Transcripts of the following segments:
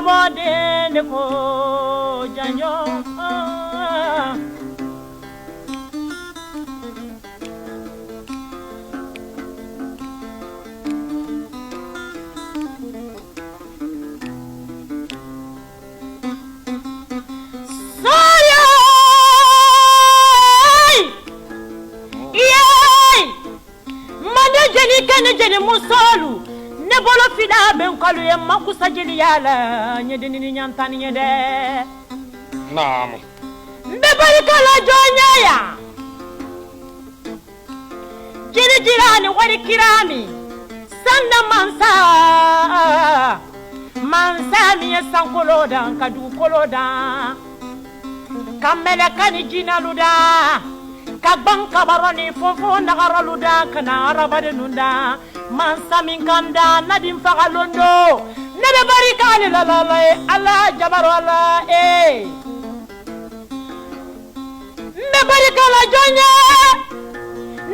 bode ne ko janjo jeni musolu ne bolo fida ben kalu e makusa jeli yala nyede ni nyantani nyede naam be bari kala jonya ya jeni jirani wari kirami sanda mansa mi sankoloda kadu koloda kamela kani jinaluda kabang kabaroni fofo nagaraluda kana arabade nunda mansa min kanda nadim fagalondo nebe barikale la ala jabaro ala nebe barikala jonya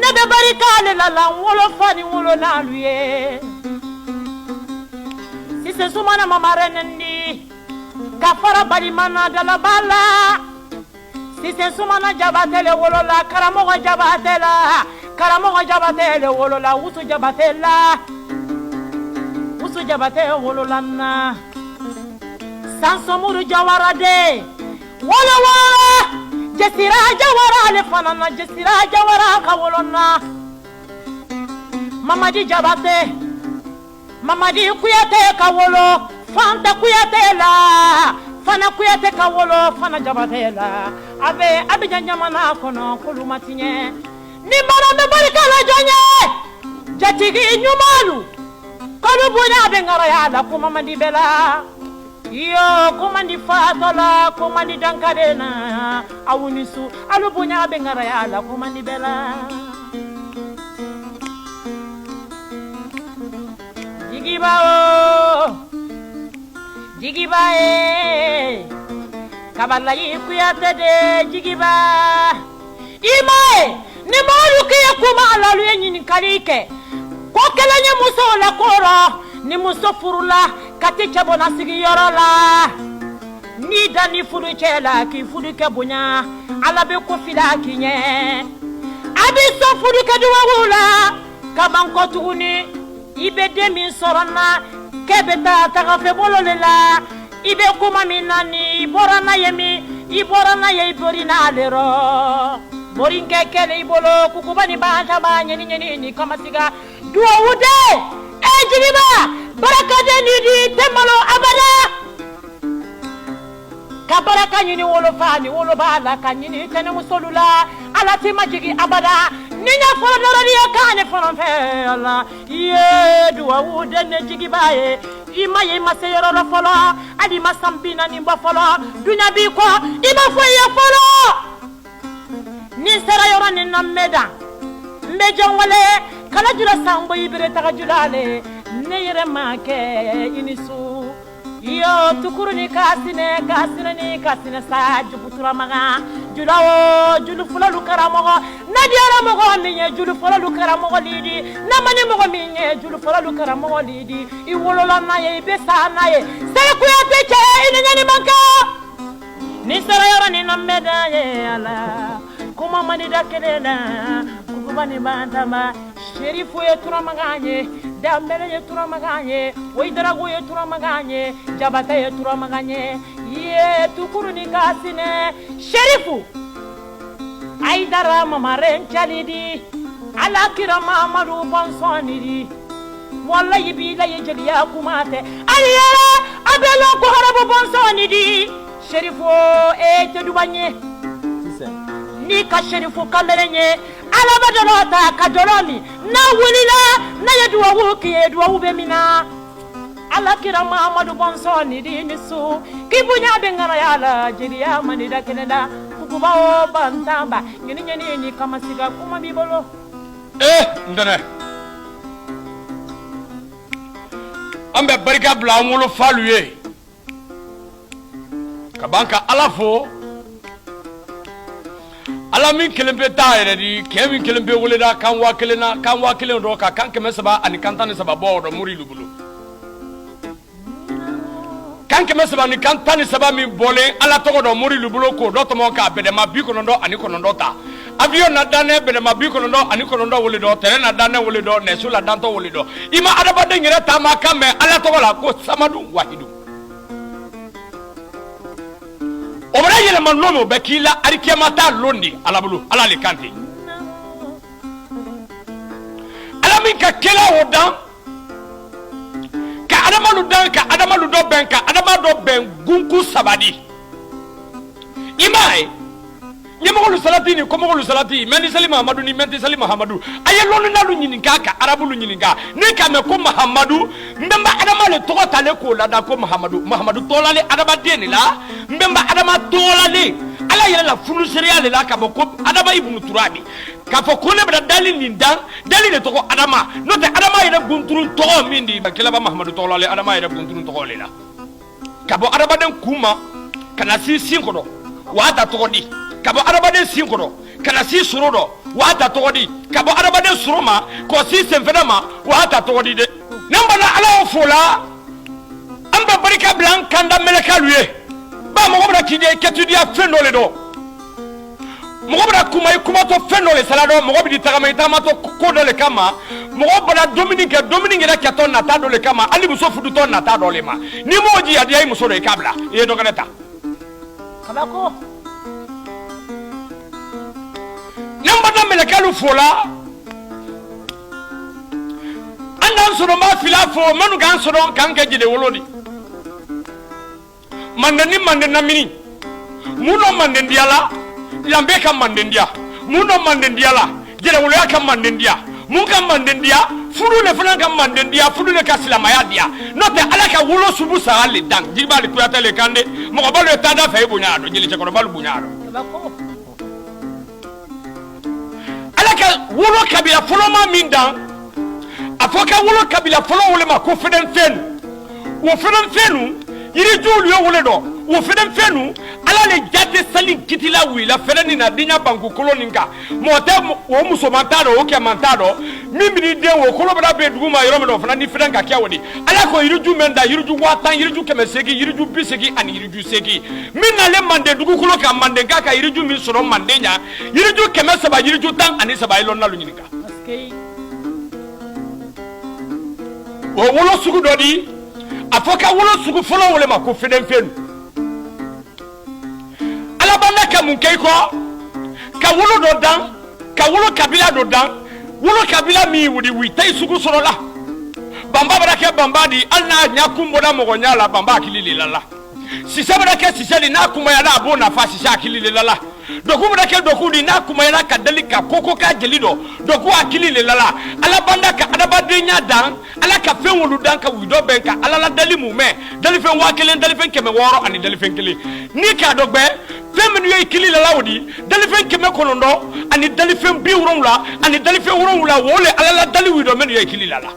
nebe barikale la wolo fani wolo naluye sise sumana mamarenendi kafara bali mana dala bala sise sumana jabatele wolola karamogo jabatele wolola usu jabatele wolola na sansomuru jawarade wolo jesira jawara le fanana jesira jawara ka wolona mamadi kuyate ka wolo fanta kuyate la fana kuyate ka wolo fana jabatela abe janjamana kono kulumatinye ni mara me barikala jonye jatigi nyumalu kalu bunya bengara ya la kuma mandi bela yo kuma ndi fatola kuma ndi dankadena awunisu alu bunya bengara ya la kuma ndi bela jigiba kabala yikuyate de jigiba imae ni maru ke kuma alalu yenyini kalike ko kelanye muso la koro ni muso furula kati chabona sigi yorola ni dani furu chela ki furu ke bunya alabe ko fila kinye abi so furu ke duwula kaman ko tuni ibe demi sorona kebeta tagafe bololela ibe kuma minani borana ye borina lero borinke kele ibolo kukubani banta banye ni kamasiga duwa ude ejiriba barakade ni temalo abada kabaraka nyini wolo fani wolo bala kanyini tene musolula ala timajigi abada ninya folo dorari yakane folo fela ye duwa ude ne jigibaye imaye maseyoro folo adi masambina nimba folo dunya biko iba foye folo ni sera yoro ni nameda mbejo wale kala jula sambo ibere tagajulale ne yere make inisu yo tukuru ni kasine sa jubutura maga julawo julu fulalu karamogo nadiara mogo minye julu fulalu karamogo lidi namani mogo minye julu fulalu karamogo lidi iwolola na ye besa na ye sere kuyate che inyani manka ni sera yoro ni nameda ye ala kuma mani dakelena kukubani bantama sherifu ye turamaganye dambele ye turamaganye waidarago ye turamaganye jabata ye turamaganye ye tukuru ni kasine sherifu aidara mamaren chalidi alakira mamaru bonsonidi wallahi bila ye jeliya kumate aliyara abelo ko harabu bonsonidi sherifu te dubanye ni ka sherifu kalerenye alabadolota kadolomi na wulila na yeduwa wuki yeduwa ubemina alakira Muhammadu bonsoni dinisu kibunya bengara yala jiriya manida keneda kukuba o bantamba nyini kama siga kuma bibolo ndene ambe barika bla ngolo faluye kabanka alafo alamin kelembe taire di kemi kelembe woleda kan wa kelen do ka kan keme saba ani kantane saba bo do muri lubulu kan kɛmɛ saba ni kan tan ni saba min bɔlen ala tɔgɔ dɔ mori lubulo ko dɔ tɔmɔ ka bɛdɛma 99 ta avion na danɛ bɛdɛma 99 wele dɔ tɛrɛ na danɛ wele dɔ nɛsu la dantɔ wele dɔ i ma adamaden yɛrɛ taama kan mɛn ala tɔgɔ la ko samadu wahidu o bɛna yɛlɛma nɔ min o bɛ k'i la arikiyama t'a lon de ala bolo ala le kan ten ala min ka kɛlɛ o dan ka adamadu dan ka adamadu dɔ bɛn ka adamadu dɔ bɛn gunku sabadi i m'a ye ɲɛmɔgɔlu salati ni kɔmɔgɔlu salati mɛnti sali mahamadu ni mɛnti sali mahamadu a ye lɔnnilalu ɲininka ka arabulu ɲininka ne k'a mɛn ko mahamadu n bɛ n ba adama le tɔgɔ talen k'o lada ko mahamadu mahamadu tɔgɔlale adamaden de la n bɛ n ba adama tɔgɔlale ala yɛrɛ la funusereya de la k'a fɔ ko adama ibunu turabi k'a fɔ ko ne bɛna dali nin dan dali de tɔgɔ adama n'o tɛ adama yɛrɛ gunturu tɔgɔ min di kɛlɛba mahamadu tɔgɔlale adama yɛrɛ gunturu tɔgɔ le la ka bɔ adamaden kun ma ka na si sin kɔrɔ wa ta tɔgɔ di ka bɔ adamaden sin kɔrɔ ka na si soro dɔ wa ta tɔgɔ di ka bɔ adamaden soro ma k'o si senfɛnɛ ma wa ta tɔgɔ di dɛ n'an banna ala y'o fo la an bɛ barika bila an kan da mɛlɛkɛlu ye ba mɔgɔ bɛna k'i ɲɛ kɛtudiya fɛn dɔ le dɔn mɔgɔ bɛna kuma i kumatɔ fɛn dɔ le sala dɔn mɔgɔ bɛ di tagama i tagamatɔ ko dɔ le kama mɔgɔ bɛna dumuni kɛ dumuni yɛrɛ kɛtɔ nata dɔ le kama hali muso fudutɔ nata dɔ le ma n'i m'o jiyadiya i muso dɔ i k'a bila i ye dɔ kɛnɛ ta kabako n'an banna mɛlɛkɛlu fo la an n'an sɔrɔ n b'a fila fo minnu k'an sɔrɔ k'an kɛ jeli wolo di manden ni manden namini mun dɔ manden diya la lambe ka manden diya mun dɔ manden diya la jɛlɛwoloya ka manden diya mun ka manden diya fudu le fana ka manden diya fudu le ka silamaya diya n'o tɛ ala ka wolo subu saga le dan jiriba le kuyate le kan de mɔgɔba le taa da fɛ i bonya dɔn jeli cɛkɔrɔba le bonya dɔn ala ka wolo kabila fɔlɔma min dan a fɔ ka wolo kabila fɔlɔ wele ma ko fɛdɛnfɛnu o fɛdɛnfɛnu yirijuw ye wele dɔ o fɛdɛnfɛnu ala le jate sali kitila wila fɛdɛ nin na diɲɛ banku kolo nin kan mɔgɔ tɛ o musoman t'a dɔn o cɛman t'a dɔn min b'i den o kolobara bɛ dugu ma yɔrɔ min na o fana ni fɛdɛn ka kɛ o de ala ko yiriju mɛn da yiriju 50 yiriju 800 yiriju 80 ani yiriju 8 min nalen manden dugukolo kan manden k'a ka yiriju min sɔrɔ manden ɲa yiriju 300 yiriju 10 ani 3 ye lɔnnalu ɲininka o wolo sugu dɔ di a fɔ ka wolo sugu fɔlɔ wele ma ko fɛdɛnfɛnu ala b'an ka mun kɛ i kɔ ka wolo dɔ dan ka wolo kabila dɔ dan wolo kabila min wuli ta i sugu sɔrɔ la banba bɛna kɛ banba di hali n'a ɲɛ kun bɔra mɔgɔ ɲɛ la banba hakili le la la sisɛ bɛna kɛ sisɛ di n'a kumayala a b'o nafa sisɛ hakili le la la doku bɛna kɛ doku di n'a kumayala ka dali ka koko k'a jeli dɔ doku hakili le la la ala b'an ka adamadenya dan ala ka fɛn wolo dan ka wuli dɔ bɛn ka ala la dali mun mɛn dalifɛn 1000 dalifɛn 600 ani dalifɛn 1 n'i k'a dɔn gbɛ fɛn minnu ye kili la la o di dalifɛn 900 ani dalifɛn 70 ani dalifɛn 70 o le ala la dali wuli dɔ minnu ye kili la la.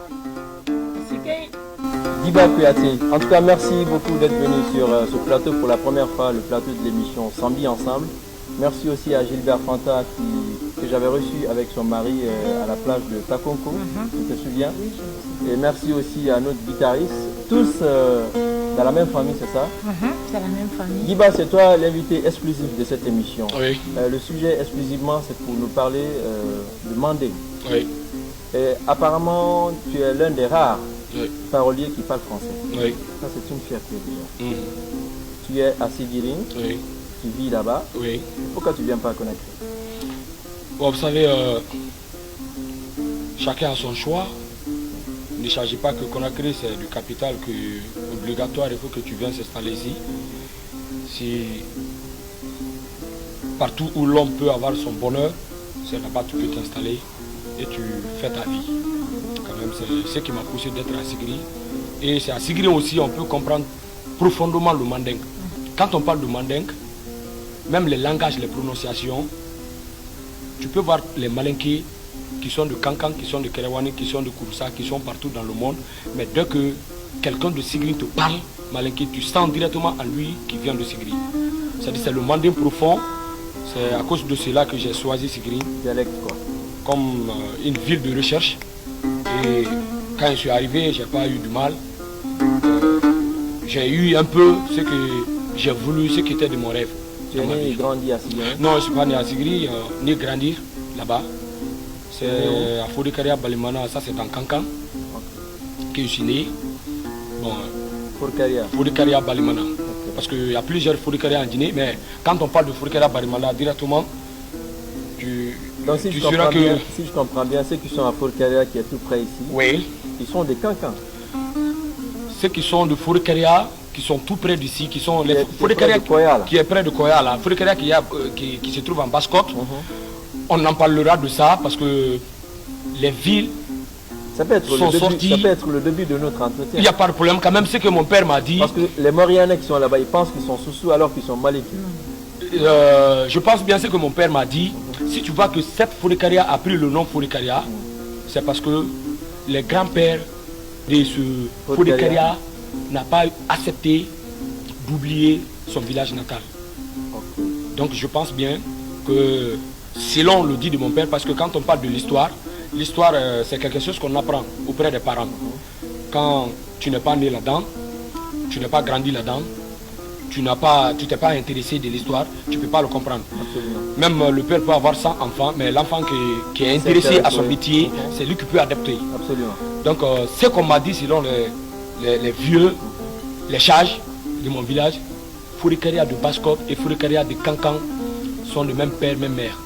Diba Kouyaté, en tout cas merci beaucoup d'être venu sur ce plateau pour la première fois, le plateau de l'émission Sambi Ensemble. Merci aussi à Gilbert Fanta que j'avais reçu avec son mari à la plage de Takonko, tu te souviens? Et merci aussi à notre guitariste, tous dans la même famille, c'est ça? C'est la même famille. Diba, c'est toi l'invité exclusif de cette émission. Oui. Le sujet exclusivement, c'est pour nous parler de Mandé. Oui. Et apparemment, tu es l'un des rares parolier qui parle français. Oui. Ça, c'est une fierté déjà. Tu es à Sigiring, tu vis là-bas. Oui. Pourquoi tu ne viens pas à Conakry? Bon, vous savez, chacun a son choix. Ne chargez pas que Conakry, c'est du capital obligatoire, il faut que tu viennes s'installer ici. Si partout où l'homme peut avoir son bonheur, c'est là-bas que tu peux t'installer et tu fais ta vie. Quand même, c'est ce qui m'a poussé d'être à Sigiri. Et c'est à Sigiri aussi on peut comprendre profondément le mandingue. Quand on parle de mandingue, même les langages, les prononciations, tu peux voir les malinqués qui sont de Kankan, qui sont de Kerewani, qui sont de Kouroussa, qui sont partout dans le monde. Mais dès que quelqu'un de Sigiri te parle, malinqué, tu sens directement en lui qui vient de Sigiri. C'est-à-dire c'est le mandingue profond. C'est à cause de cela que j'ai choisi Sigiri. Dialecte quoi. Comme une ville de recherche. Et quand je suis arrivé, je n'ai pas eu du mal. j'ai eu un peu ce que j'ai voulu, ce qui était de mon rêve. Tu es né et grandi à Sigiri? Non, je ne suis pas né à Sigiri, ni grandi là-bas. C'est à Fodikaria Balimana, ça c'est en Kankan que je suis né. Bon, Fodikaria Balimana. Parce qu'il y a plusieurs Fodikaria en Guinée, mais quand on parle de Fodikaria Balimana directement, donc si je comprends bien, ceux qui sont à Fodikaria qui est tout près ici, oui, ils sont des Kankans. Ceux qui sont de Fodikaria, qui sont tout près d'ici, qui sont les Fodikaria qui est près de Koya, là, Fodikaria qui se trouve en Basse-Côte. On en parlera de ça parce que les villes ça peut être sont sorties. Ça peut être le début de notre entretien. Il n'y a pas de problème, quand même, ce que mon père m'a dit. Parce que les Morianais qui sont là-bas, ils pensent qu'ils sont sous alors qu'ils sont maléfiques. Je pense bien ce que mon père m'a dit. Si tu vois que cette Fodikaria a pris le nom Fodikaria, c'est parce que les grands-pères de ce Fodikaria n'a pas accepté d'oublier son village natal. Donc je pense bien que, selon le dit de mon père, parce que quand on parle de l'histoire, l'histoire c'est quelque chose qu'on apprend auprès des parents. Quand tu n'es pas né là-dedans, tu n'es pas grandi là-dedans, tu t'es pas intéressé de l'histoire, tu ne peux pas le comprendre. Absolument. Même le père peut avoir 100 enfants, mais l'enfant qui est intéressé à son métier, c'est lui qui peut adapter. Absolument. Donc ce qu'on m'a dit selon les vieux, les sages de mon village, Fodikaria de Basse-Côte et Fodikaria de Kankan sont le même père, même mère.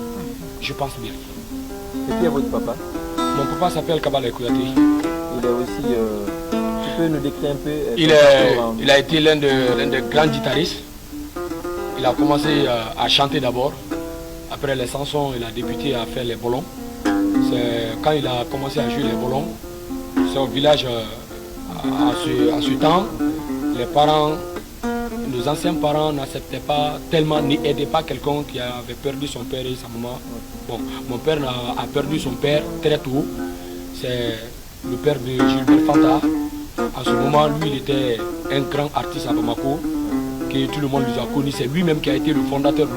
Je pense bien. Et qui est votre papa? Mon papa s'appelle Kabale Kouyaté. Il est aussi... tu peux nous décrire un peu... Il a été l'un des grands guitaristes. Il a commencé à chanter d'abord. Après les chansons, il a débuté à faire les bolons. C'est quand il a commencé à jouer les bolons. C'est au village, à ce temps, les parents, nos anciens parents n'acceptaient pas tellement, n'aidaient pas quelqu'un qui avait perdu son père et sa maman. Bon, mon père a perdu son père très tôt. C'est le père de Gilbert Fanta. À ce moment, lui, il était un grand artiste à Bamako, que tout le monde lui a connu. C'est lui-même qui a été le fondateur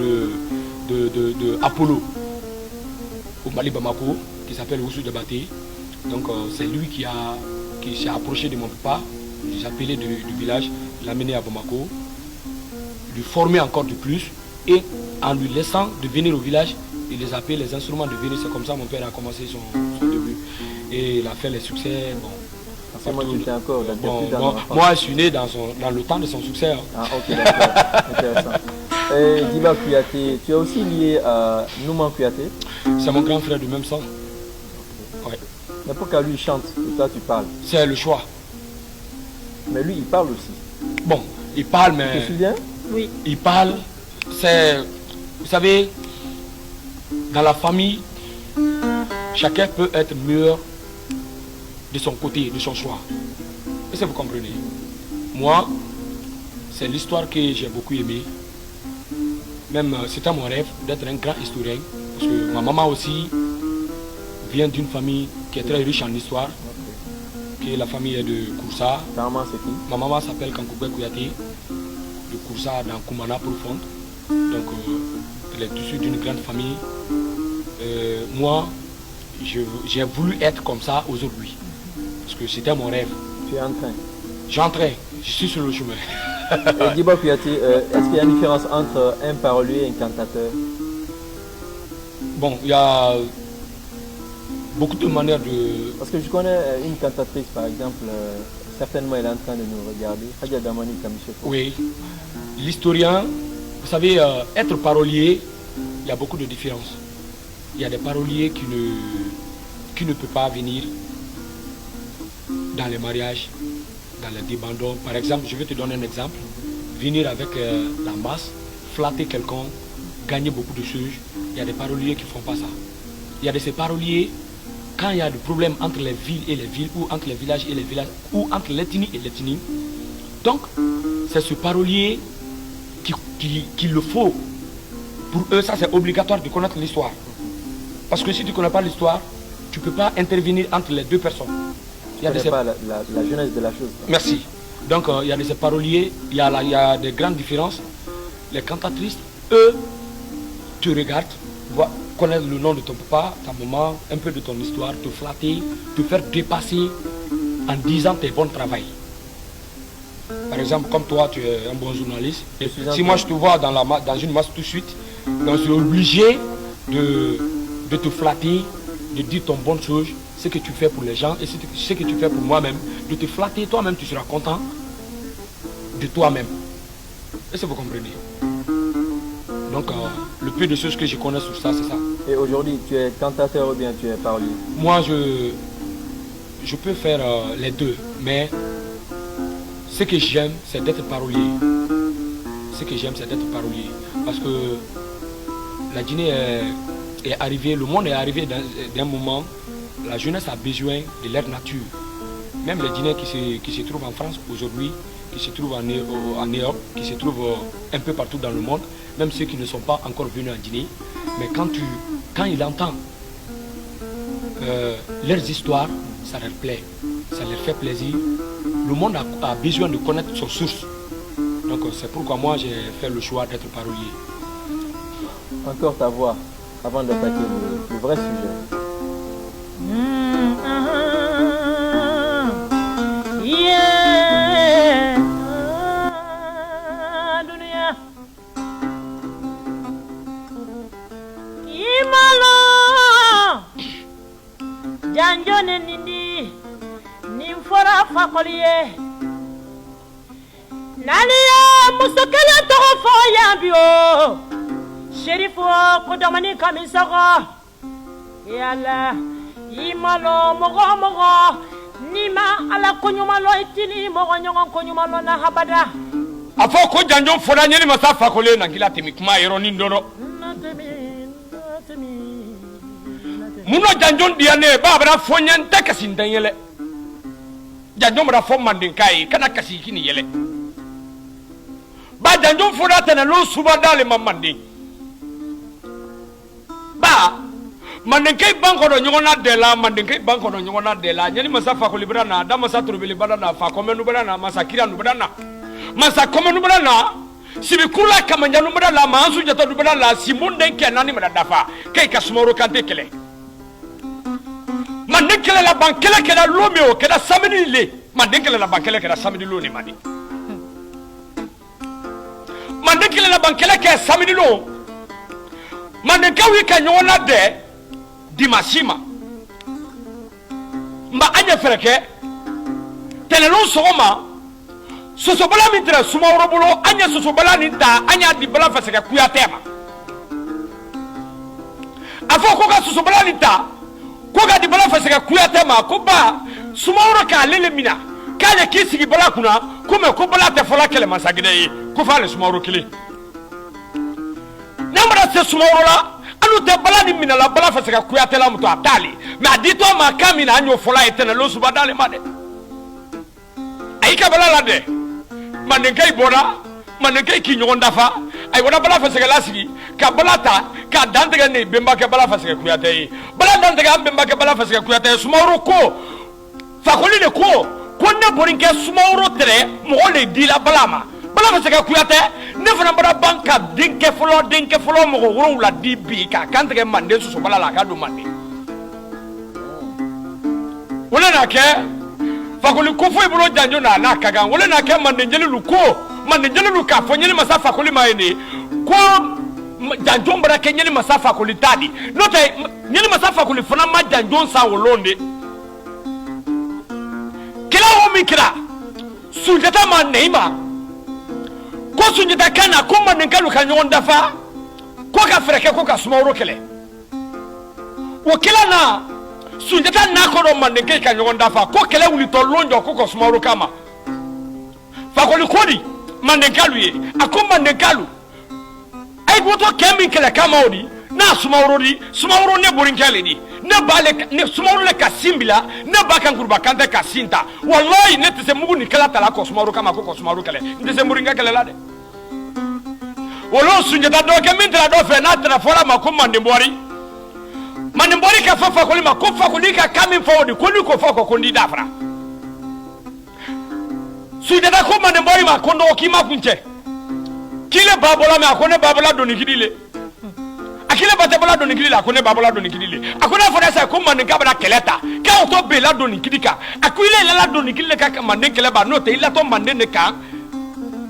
de Apollo au Mali Bamako, qui s'appelle Oussou Diabaté. Donc c'est lui qui s'est approché de mon papa, les appelés du village, l'a mené à Bamako, lui former encore de plus, et en lui laissant de venir au village, il les appelait les instruments de venir. C'est comme ça mon père a commencé son début. Et il a fait les succès. Moi, je suis né dans le temps de son succès. Hein. Ah, ok, d'accord. Intéressant. Diba Kouyaté, tu es aussi lié à Nouman Kouyaté? C'est mon grand frère du même sang. Ouais. Mais pourquoi lui il chante et toi tu parles? C'est le choix. Mais lui il parle aussi. Bon, il parle, mais... Tu te souviens? Oui. Il parle, c'est... Vous savez, dans la famille, chacun peut être meilleur de son côté, de son choix. Est-ce que vous comprenez? Moi, c'est l'histoire que j'ai beaucoup aimée. Même c'était mon rêve d'être un grand historien. Parce que ma maman aussi vient d'une famille qui est très riche en histoire. Qui est la famille est de Koursa. Ta maman c'est qui? Ma maman s'appelle Kankoubé Kouyaté, de Koursa dans Koumana profonde. Donc elle est issue d'une grande famille. Moi, j'ai voulu être comme ça aujourd'hui. Parce que c'était mon rêve. Tu es en train? J'entrais, je suis sur le chemin. Diba Kouyaté, est-ce qu'il y a une différence entre un parolier et un cantateur? Bon, il y a beaucoup de manières de... Parce que je connais une cantatrice par exemple, certainement elle est en train de nous regarder, Hadja Damani Kamichefo. Oui, l'historien, vous savez, être parolier, il y a beaucoup de différences. Il y a des paroliers qui ne peuvent pas venir dans les mariages, dans les débandons. Par exemple, je vais te donner un exemple. Venir avec la masse, flatter quelqu'un, gagner beaucoup de choses. Il y a des paroliers qui ne font pas ça. Il y a de ces paroliers, quand il y a des problèmes entre les villes et les villes, ou entre les villages et les villages, ou entre l'ethnie et l'ethnie. Donc, c'est ce parolier qu'il le faut. Pour eux, ça c'est obligatoire de connaître l'histoire. Parce que si tu ne connais pas l'histoire, tu ne peux pas intervenir entre les deux personnes. Tu ne connais pas la jeunesse de la chose. Merci. Donc il y a de ces paroliers, il y a des grandes différences. Les cantatrices, eux, te regardent, connaissent le nom de ton papa, ta maman, un peu de ton histoire, te flatter, te faire dépasser en disant tes bons travail. Par exemple, comme toi, tu es un bon journaliste. Et si moi je te vois dans une masse tout de suite, donc je suis obligé de te flatter, de dire ton bonne chose, ce que tu fais pour les gens et ce que tu fais pour moi-même, de te flatter, toi-même tu seras content de toi-même. Est-ce que vous comprenez? Donc, le peu de choses que je connais sur ça, c'est ça. Et aujourd'hui, tu es cantateur ou bien tu es parolier? Moi, je peux faire les deux, mais ce que j'aime, c'est d'être parolier. Ce que j'aime, c'est d'être parolier. Parce que la Guinée est arrivée, le monde est arrivé d'un moment, la jeunesse a besoin de leur nature. Même les Guinéens qui se trouvent en France aujourd'hui, qui se trouvent en Europe, qui se trouvent un peu partout dans le monde, même ceux qui ne sont pas encore venus en Guinée, mais quand ils entendent leurs histoires, ça leur plaît, ça leur fait plaisir. Le monde a besoin de connaître son source. Donc c'est pourquoi moi j'ai fait le choix d'être parolier. Encore ta voix, avant d'attaquer le vrai sujet. Janjone nindi nimfora fakoliye naliya musokele togo fo yambio sherifo kodamani kamisago yalla imalo mogo nima ala konyumalo itini mogo nyongon konyumalo na habada afo ko janjon fola nyeni masa fakole na ngila temi kuma yero ni ndoro muno janjon diane babara fonyen ta kasin dan yele janjon mara fo mandin kai kana kasi kini yele ba janjon fola tana lo suba dale mamandi ba mandin kai banko do nyona de la mandin kai banko do nyona de la nyani masa fakole brana da masa turbili badana fa komenu brana masa kiranu brana masa komenu brana sibikula kamanjanu brana mansu jata du brana simunde kenani madafa kai kasmoro kante kele manden kele la bankele kela lomeo kela samedi le manden kele la bankele kela samedi lo ni mandi manden kele la bankele kela samedi lo manden kawi ka nyona de dimashima mba anya fereke tenelo sogoma sosobala mitra suma robulo anya sosobala ninta anya di bala fasaka kuya tema afo ko ka sosobala ninta koga di bala fasaka kuyate ma ko ba sumawro ka lele mina kale kisigi bala kuna kuma ko bala te fola kele masagide ko fa le sumawro kile namara se sumawro la anu te bala ni mina la bala fasaka kuyate la muto atali ma dito ma kamina anyo fola etene lo subadale made ay ka bala la de manden kay boda manden kay ki nyon dafa ay wona bala fasaka lasigi ka balata ka dandega ne bemba ke bala fasaka kuyate bala dandega bemba ke bala fasaka kuyate sumawro ko fakoli le ko ne borinke sumawro tere mo le dila balama bala fasaka kuyate ne fana bara banka dinke folo mo woro la dibi ka kantege mande so bala la ka do mande wala na ke fakoli ko fo ibro janjo na kaga wala na ke mande njelu ka fo nyeli masa fakoli mayene ko janjon bara ke nyeli masafa ko litadi note nyeli masafa ko lifuna ma janjon sa wolonde kila o mikra sunjata ma neima ko sunjata kana ko man nkalu ka nyon dafa ko ka freke ko ka sumawro kele o kila na sunjata na ko do man nke ka nyon dafa ko kele wuli to lonjo ko sumawro kama fa ko likodi man nkalu ye akoma nkalu ay goto kemi kele kama odi na sumawro ne borinkele di ne bale ne sumawro le kasimbila ne bakan kurba kante kasinta wallahi ne tese mugu ni kala tala ko sumawro kama ko sumawro kele ndese moringa kele lade wolo sunjata do ke mintra do fe na tra fola ma ko mandembori ka fa ko lima ko fa ko lika kami fodi ko ni ko fa ko ndi dafra sunjata ko mandembori ma ko ndo ki ma kunche kile babola me akone babola doni kidile akile bate bala doni kili la ko ne ba bala doni kili le akona fona sa ko mandinka bala keleta ka to be la doni kili ka akile la doni kili ka mandinka le ba no te ila to mandinka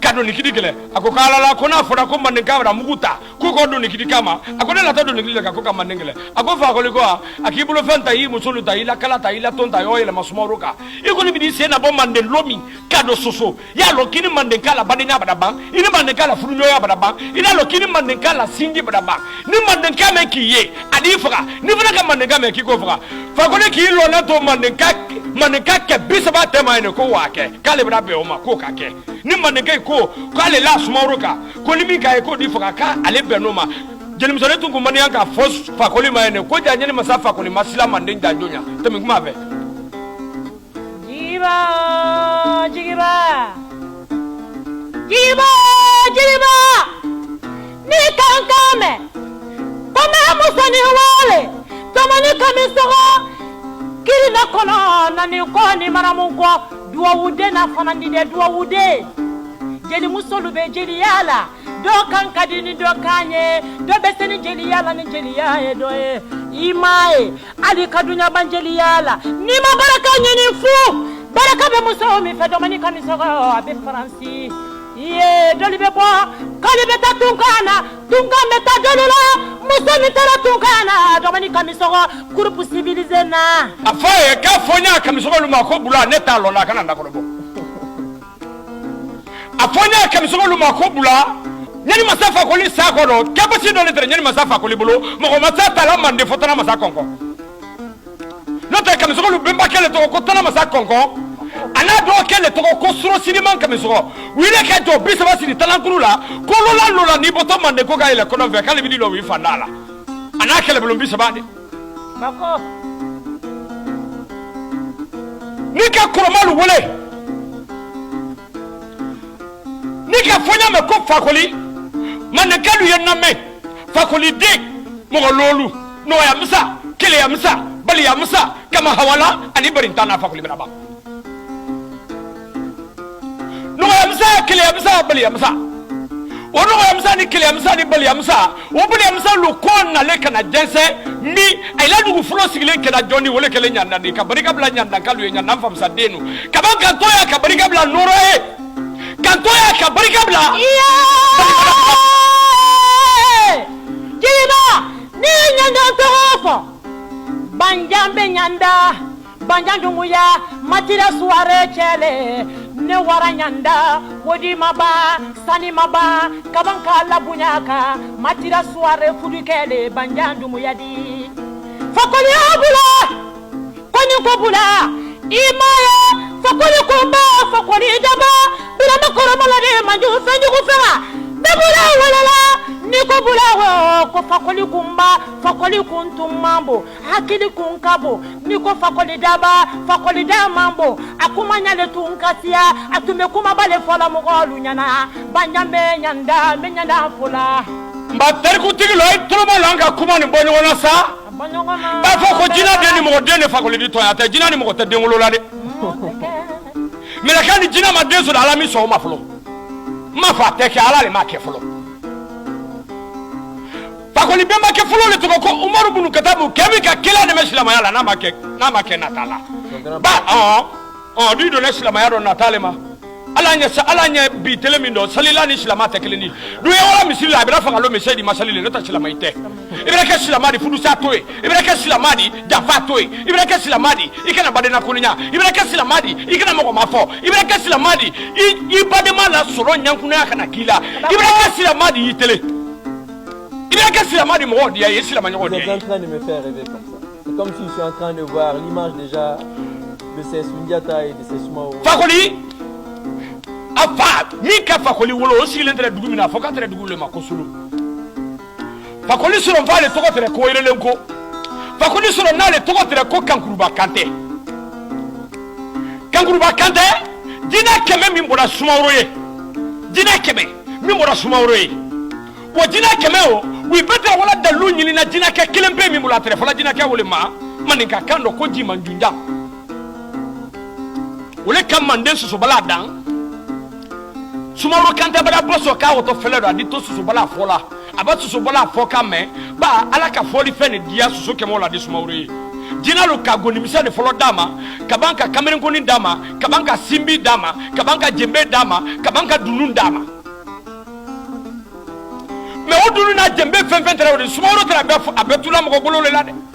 ka doni kili kele akokala la kona fona ko mandinka bala muguta ko doni kili kama akona la to doni kili ka ko ka mandinka le akofa ko le ko akibulo fanta yi musulu ta ila kala ta ila tonta yo ile masumoro ka iko ni bi se na bo manden lomi kado soso ya lo kini mandinka la badina bada bang ini mandinka la furu ya bada bang ina lo kini mandinka la singi bada bang ni mandinka me ki ye adi fara ni fara ka mandinka me ki ko fara fa ko ne ki lo na to mandinka ke bisaba tema ne ko wa ke kale bada be o ma ko ka ke ni mandinka ko ale la sumoro ka ko ni mi ka ko di fara ka ale be no ma jelim sore tun ko mani an ka fos fa ko li ma ne ko ja nyani masa fa ko li masila mandin da nyonya temi kuma be jiba ni kankame kome musani wale tomani kamisogo kiri na kono na ni ko ni maramunko duwa wude na fanandi de duwa wude jeli musolu be jeli yala do kankadi ni do kanye do beseni jeli yala ni jeli yae do e imae ali kadunya banjeli yala ni mabaraka nyini fu baraka be muso mi fe do mani kamisogo abe franci ye dolibe bo kalibe ta tunkana meta dolula muso mi tara tunkana do mani kamisogo groupe civilisé na afaye ka fonya kamisogo luma ko bula neta lona kana ndakoro bo afonya kamisogo luma ko bula nyani masafa ko li sako do kapasi do letre nyani masafa ko li bulu mo masa tala mande fotana masa konko note kamisogo lu bemba kele to ko tana masa konko ana do kele to ko suro siniman kamisogo wile ka do bisaba sini talankuru la ko lola ni boto mande ko ga ile kono ve kale bidi lo wi fandala ana kele bulu bisaba de bako nika kromalu wole nika fonya me ko fakoli mande kalu yename fakoli de mo lolu no ya musa kele ya musa bali ya musa kama hawala ani barintana fakoli baba no ya musa kele ya musa bali ya musa ono ya musa ni kele ya musa ni bali ya musa o bali ya musa lu ko na le kana jense mi ay la dugu fulo sigile kana joni wole kele nyanda ni kabari kabla nyanda kalu nyanda fam sa denu kabanga to ya kabari kabla noro e kanto ya kabari kabla jiba ni nyanda tofo banjambe nyanda banjandumuya matira suare chele ne wara nyanda wodi maba sani maba kabanka labunyaka matira suare fudukele banjandumuya di fakoli abula koni ko bula imaye fakoli kumba fakoli daba bila makoro malade manju sanju kufera bebula walala niko bulawo ko fakoli kumba fakoli kuntum mambo hakili kunkabo niko fakoli daba fakoli da mambo akumanya le tunkatia atume kuma bale fola mugolu nyana banjambe nyanda menyanda fola mbater kutigi lo itromo langa kuma ni bonyo na sa ba foko jina de ni mo de ne fakoli di to ya te jina ni mo te de ngolo la de mira kani jina ma de so ala mi so ma flo ma fa te ke ala le ma ke flo fakoli bemba ke flo le to ko umaru bunu katabu kemi ka kila ne meslama yala na ma ke natala ba di do ne slama yaro natale ma alanya bi telemindo salila ni slama te keleni du ye wala misila ibra fa ngalo mesedi masalile no ta slama ite ibra ke slama di fudu sa toy ibra ke slama di jafa toy ibra ke slama di ikana badena kunya ibra ke slama di ikana mo mafo ibra ke slama di ibadema la soro nyankuna yakana kila ibra ke slama di itele ibra ke slama di mo dia yeslama nyo dia. Vous êtes en train de me faire rêver comme ça. C'est comme si je suis en train de voir l'image déjà de ces Sundiata et de ces Soumao. Fakoli afa mika fakoli wolo osi lentre dugu mina foka tere dugu le makosulu fakoli soro vale toko tere ko irelenko fakoli soro nale toko tere ko kankuruba kante dina keme min boda sumawroye dina keme min boda sumawroye wo dina keme o wi betra wala dalu nyini na dina ke kelembe min bola tere fala dina ke wole ma maninka kando ko ji manjunja wole kam mande so bala dan sumawro kante bala boso ka woto fele do adi to susu bala fola aba soso bola foka me ba ala ka foli fene dia soso ke mo la de Sumaworo dina lo ka goni misa de folo dama kabanka kameren goni dama kabanka simbi dama kabanka jembe dama kabanka dunun dama me o dunun na jembe fen fen tere o de Sumaworo tere abetula mo golo le la de